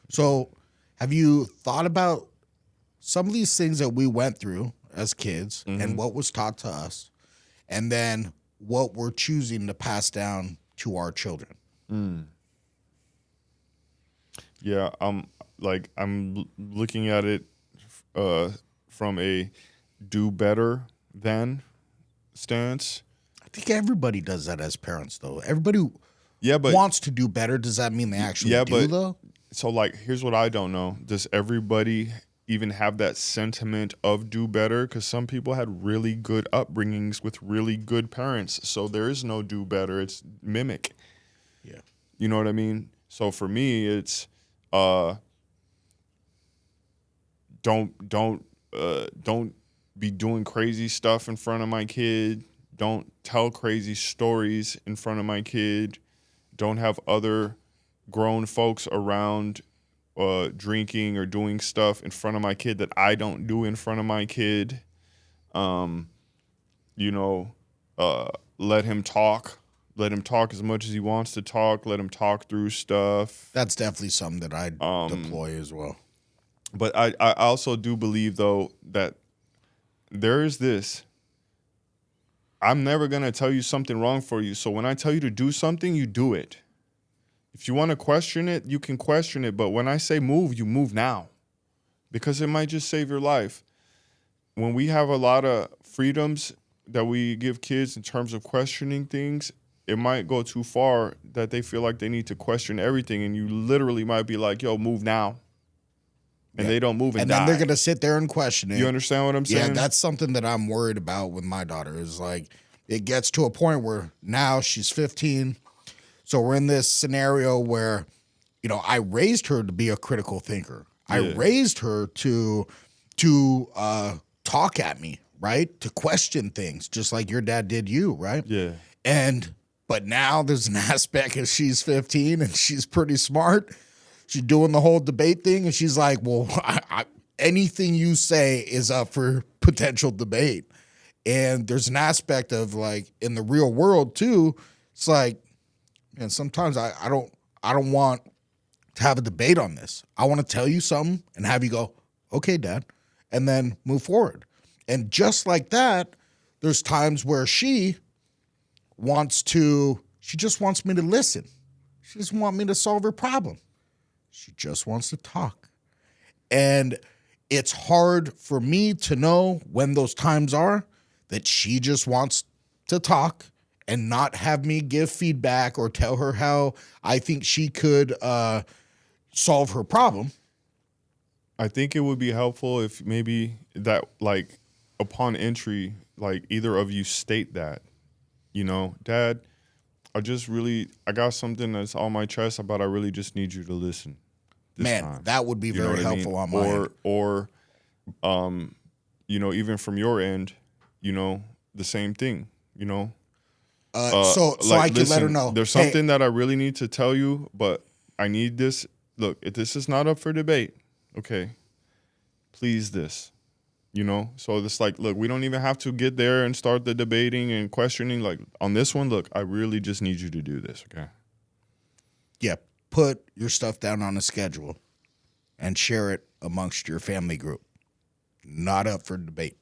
So, have you thought about some of these things that we went through as kids and what was taught to us, and then what we're choosing to pass down to our children? Yeah, I'm looking at it from a do better than stance. I think everybody does that as parents, though. Everybody Yeah, but wants to do better. Does that mean they actually do, though? so like here's what I don't know. Does everybody even have that sentiment of do better? Because some people had really good upbringings with really good parents. So there is no do better. It's mimic. Yeah. You know what I mean? So for me, it's uh don't be doing crazy stuff in front of my kid. Don't tell crazy stories in front of my kid. Don't have other grown folks around drinking or doing stuff in front of my kid that I don't do in front of my kid. Um, you know, let him talk. Let him talk as much as he wants to talk. Let him talk through stuff. That's definitely something that I deploy as well. But I also do believe, though, that there is this. I'm never going to tell you something wrong for you. So when I tell you to do something, you do it. If you want to question it, you can question it. But when I say move, you move now. Because it might just save your life. When we have a lot of freedoms that we give kids in terms of questioning things, it might go too far that they feel like they need to question everything. And you literally might be like, yo, move now. And they don't move and die. Then they're going to sit there and question it. You understand what I'm saying? Yeah, that's something that I'm worried about with my daughter is like it gets to a point where now she's 15. So we're in this scenario where, I raised her to be a critical thinker. I raised her to talk at me, right? To question things, just like your dad did you, right? Yeah. But now there's an aspect of she's 15 and she's pretty smart. She's doing the whole debate thing, and she's like, well, anything you say is up for potential debate. And there's an aspect of, like, in the real world, too, it's like, man, sometimes I don't want to have a debate on this. I want to tell you something and have you go, okay, Dad, and then move forward. And just like that, there's times where she just wants me to listen. She doesn't want me to solve her problem. She just wants to talk. And it's hard for me to know when those times are that she just wants to talk and not have me give feedback or tell her how I think she could solve her problem. I think it would be helpful if maybe that, like, upon entry, like, either of you state that, Dad, I got something that's on my chest about I really just need you to listen. Man, time. That would be very helpful on my end. Or, even from your end, the same thing, So I can let her know. There's something that I really need to tell you, but I need this. Look, if this is not up for debate, okay, please this, So it's like, look, we don't even have to get there and start the debating and questioning. Like, on this one, look, I really just need you to do this, okay? Yeah, put your stuff down on a schedule and share it amongst your family group. Not up for debate.